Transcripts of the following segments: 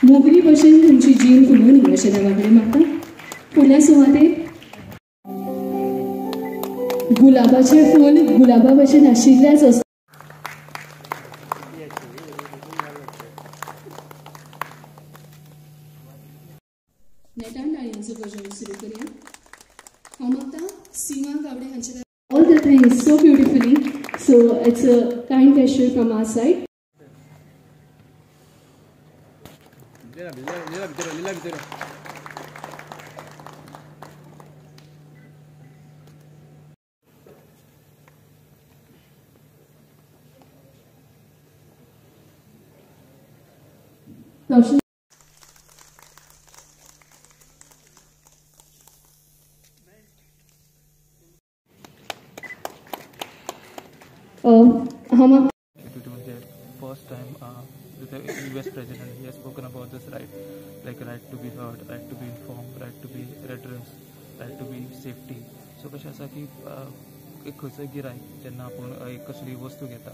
मोगरी भशेन तुमची जीण फुलोवनी अशें देवा कडेन मागता. फुडल्या सुवातेर गुलाबाचे फूल गुलाबा भशेन आशिल्ल्याच असता. नेटान डाळयांचो भजन सुरू करूया. हांव मागता सीमा गावडे हांचे all the things so beautifully, so it's a kind gesture from our side. First time the US president, he has spoken about this right, like right to be heard, right to be informed, right to be redressed, right to be safety. So कशें आसा की एक खंयचोय गिरायक जेन्ना आपूण एक कसली वस्तू घेता,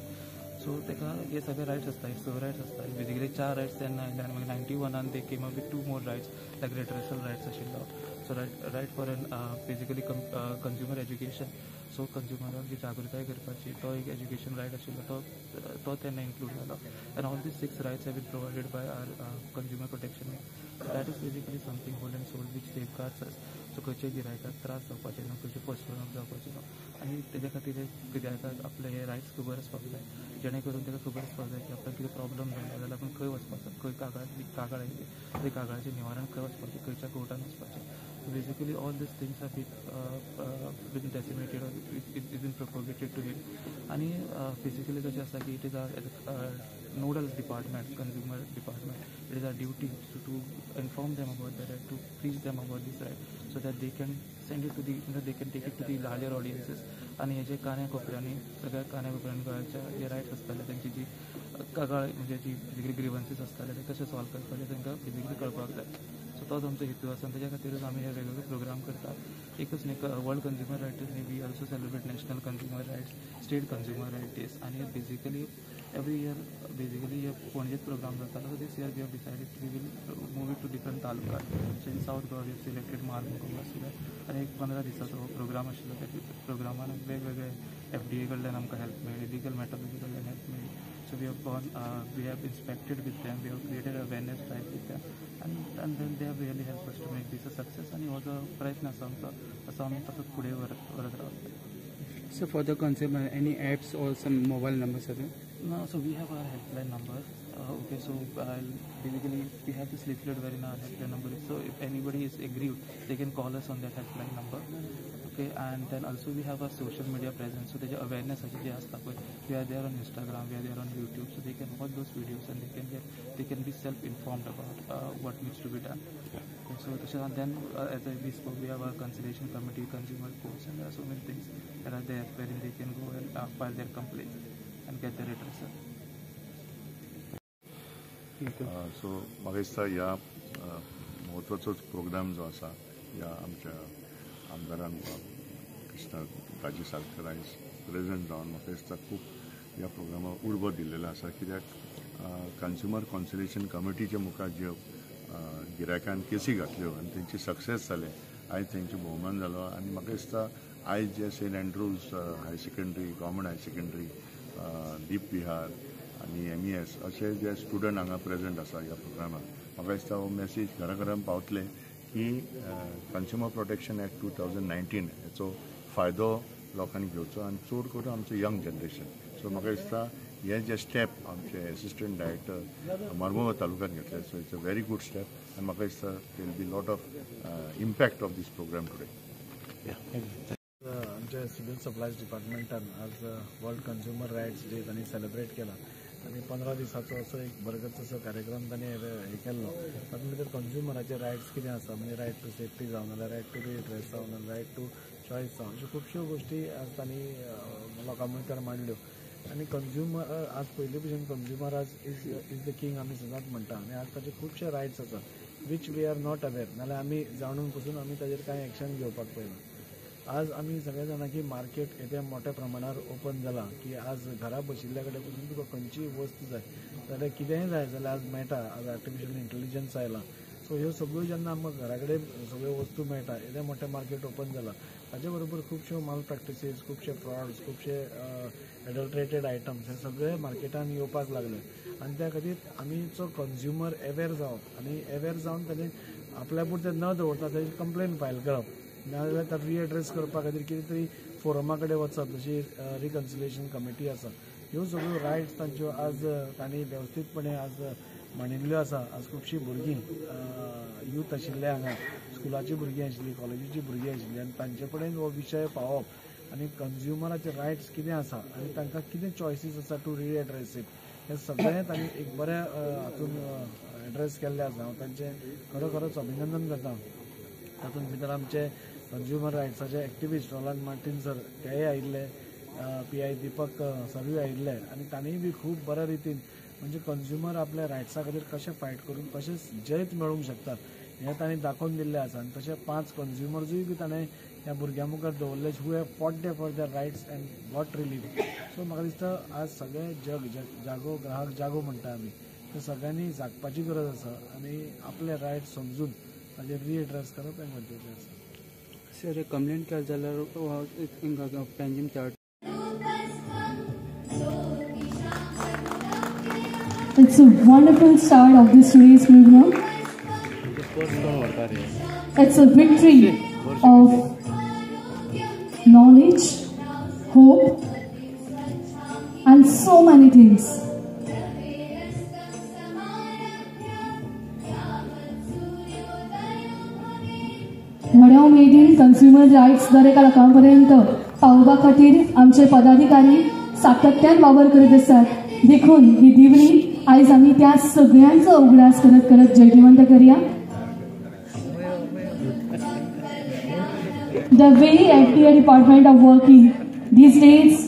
सो ताका हे सगळे रायट्स आसता, 6 रायट्स आसता. बेजिकली 4 रायट्स तेन्ना आयले आनी मागीर 91 they came up with 2 more rights, like redressal rights आशिल्लो. So right for an basically consumer education. So कंज्युमराक जी जागृताय करपाची तो एक एज्युकेशन रायट आशिल्लो तो तेन्ना इन्क्लूड जालो. End all these 6 rights have been provided by our consumer protection act. So that is basically something whole and soul which safeguards us. So खंयच्याय गिरायकाक त्रास जावपाचे ना, खंयचे फसवणूक जावपाची ना. आनी तेज्या खातीर गिरायकाक आपले हे रायट्स खबर आसपाक जाय, जेणे करून ताका खबर आसपाक जाय की आपल्याक कितें प्रॉब्लम जालो जाल्यार आपूण खंय वचपाचो, खंय कागाळ येयली ते कागाळाचें निवारण खंय वचपाचें, खंयच्या कोर्टान वचपाचें. So basically all these things have been decimated or it's been propagated to him. And physically कशें आसा की it is our nodal department, consumer department, it is our duty to inform them about the right, to preach them about this right, so that they can send it to the, they can take it to the larger audiences. आणि हे जे कान्या कोपऱ्यांनी सगळ्या कान्या कोपऱ्यांनी गोंयच्या जे rights आसताले तांची जी कागाळ म्हणजे जी बेजिकली ग्रिवन्सीस आसताले ते कशें सॉल्व करपाचे तांकां बेजिकली कळपाक जाय. सो तोच आमचो हेतू आसा आनी तेज्या खातीरच आमी हे वेगवेगळे प्रोग्राम करता. एकच न्ही, world consumer rights day we also celebrate national consumer rights, state consumer rights days. आनी बेजिकली एवरी इयर बेजिकली हे पणजेत प्रोग्राम जाता. So this year we have decided we will move it to different taluka. So in south Goa we selected Mormugao आशिल्ले आनी एक 15 दिसाचो programme आशिल्लो. त्या प्रोग्रामान वेगवेगळे FDA कडल्यान आमकां हेल्प मेळ्ळी, लिगल मेटॉलॉजी कडल्यान हेल्प मेळ्ळी. So we have gone, we have inspected with them, we have created awareness drive with them, and then they have really helped us to make this a success. And हो जो प्रयत्न आसा आमचो असो आमी तातूंत फुडें व्हरत रावतले. So for the consumer, any apps or some mobile numbers are there? No, so we have our helpline number. Okay, so basically we have this leaflet wherein our helpline number is. So if anybody is aggrieved, they can call us on that helpline number. Okay, and then also we have our social media presence. So there's awareness जे आसता पळय, we are there on Instagram, we are there on YouTube, so they can watch those videos and they can be self-informed about what needs to be done. Okay, so then as we spoke, we have our conciliation committee, consumer courts, and there are so many things that are there wherein they can go and file their complaints and get their redressal. So म्हाका दिसता ह्या म्हत्वाचो programme जो आसा ह्या आमच्या आमदारान कृष्ण राजी साळकर आयज प्रेसिडेंट जावन म्हाका दिसता खूब ह्या प्रोग्रामाक उर्बो दिल्लेलो आसा. कित्याक कन्ज्युमर कॉन्सिलेशन कमिटीच्या मुखार ज्यो गिरायकान केसी घातल्यो आनी तेंची सक्सेस जाले, आयज तेंचें भोवमान जालो. आनी म्हाका दिसता आयज जे Saint Andrews higher secondary, government higher secondary, Deep Vihar आनी MES अशे जे स्टुडंट हांगा प्रेजेंट आसा ह्या प्रोग्रामाक, म्हाका दिसता हो मॅसेज घराघरान पावतले की कन्ज्युमर प्रोटेक्शन एक्ट 2019 हेचो फायदो लोकांनी घेवचो आनी चड करून आमचें यंग जनरेशन. सो म्हाका दिसता हे जे स्टेप आमचे असिस्टंट डायरेक्टर मार्मुगांव तालुक्यान घेतले, so it's a very good step आनी म्हाका दिसता there will be lot of impact of this programme today. आमच्या सिव्हिल सप्लायज डिपार्टमेंटान आज वर्ल्ड कंज्युमर रायट्स डे तांणी सेलिब्रेट केला आनी 15 दिसाचो असो एक बरगत असो कार्यक्रम तांणी हे केल्लो. तातूंत भितर कंज्युमराचे रायट्स कितें आसा, म्हणजे रायट टू सेफ्टी जावं नाल्यार रायट टू रिड्रेस जावं नाल्यार रायट टू चॉयस जावं, अश्यो खुबश्यो गोश्टी आज तांणी लोकां मुखार मांडल्यो. आनी कंज्युमर आज पयलीं भशेन कंज्युमर आज इज द किंग आमी सदांच म्हणटा आनी आज ताचे खुबशे रायट्स आसात which we are not aware, नाल्यार आमी जाणून पसून आमी ताजेर कांय एक्शन घेवपाक पळयना. आज आमी सगळे जाणा की मार्केट येत्या मोठ्या प्रमाणावर ओपन जाला की आज घरा बशिल्ल्या कडेन पसून तुका खंयचीय वस्त जाय जाल्यार कितेंय जाय जाल्यार आज मेळटा. आज आर्टिफिशियल इंटेलिजन्स आयला. सो ह्यो सगळ्यो जेन्ना आमकां घरा कडेन सगळ्यो वस्तू मेळटा येदें मोठें मार्केट ओपन जाला ताचे बरोबर खुबश्यो माल प्रॅक्टिसीस खुबशे फ्रॉड्स खुबशे एडल्ट्रेटेड आयटम्स हे सगळे मार्केटान येवपाक लागले आनी त्या खातीर आमीचो कंज्युमर अवेर जावप आनी अवेर जावन ताणें आपल्या पुरतें न दवरता ताची कंप्लेन फायल करप नाजाल्यार ताका रिएड्रेस करपा खातीर कितें तरी फोरमा कडेन वचप जशी रिकन्सिलेशन कमिटी आसा ह्यो सगळ्यो रायट्स तांच्यो आज तांणी वेवस्थीतपणे आज मानिल्ल्यो आसा. आज खुबशीं भुरगीं यूथ आशिल्ले हांगा स्कुलाची भुरगीं आशिल्लीं कॉलेजीची भुरगीं आशिल्लीं आनी तांचे कडेन हो विशय पावप आनी कंज्युमराचे रायट्स कितें आसा आनी तांकां कितें चॉयसीस आसा टू रिएड्रेस इट हें सगळें तांणी एक बऱ्या हातून एड्रेस केल्लें आसा. हांव तांचें खरोखरोच अभिनंदन करता. तातूंत भितर आमचे कंज्युमर रायट्साचे एक्टिविस्ट रोलांड मार्टीन सर तेय आयिल्ले PI दीपक सरूय आयिल्ले आनी तांणीय बी खूब बऱ्या रितीन म्हणजे कंज्युमर आपल्या रायट्सा खातीर कशें फायट करून कशें जैत मेळोवंक शकतात हें तांणी दाखोवन दिल्लें आसा. आनी तशें 5 कंज्युमर्सूय बी ताणें ह्या भुरग्यां मुखार दवरले who have fought for their rights and got relief. So म्हाका दिसता आज सगळें जग जागो ग्राहक जागो म्हणटा आमी ते सगळ्यांनी जागपाची गरज आसा आनी आपले रायट्स समजून ताजेर रिएड्रेस करप हें गरजेचें आसा. सर कंप्लेंट केलें जाल्यार पेंजींग charge. It's a wonderful start of this today's program. It's a victory of knowledge, hope, and so many things. वड्या उमेदीन कंज्युमर रायट्स दर एका लोकांपर्यंत पावोवपा खातीर आमचे पदाधिकारी सातत्यान वावर करीत आसात. देखून ही दिवली आयज आमी त्या सगळ्यांचो उगडास करत करत जयवंत करूया. The way FDA Department of Working these days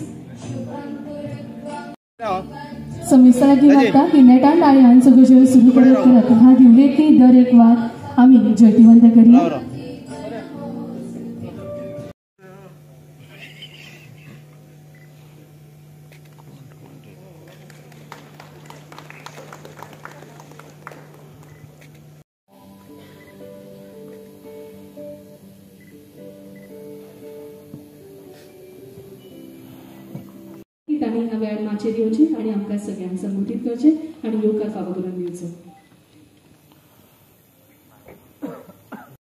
समिस्ताला की लागता की नेटान ताळ्यान सगळ्यो सुरू करत करत ह्या दिवलेची दर एक वार आमी जयवंत करूया. तांणी ह्या वेळार माचेर येवचें आनी आमकां सगळ्यांक संबोधीत करचें आनी येवकार फावो करून दिवचो.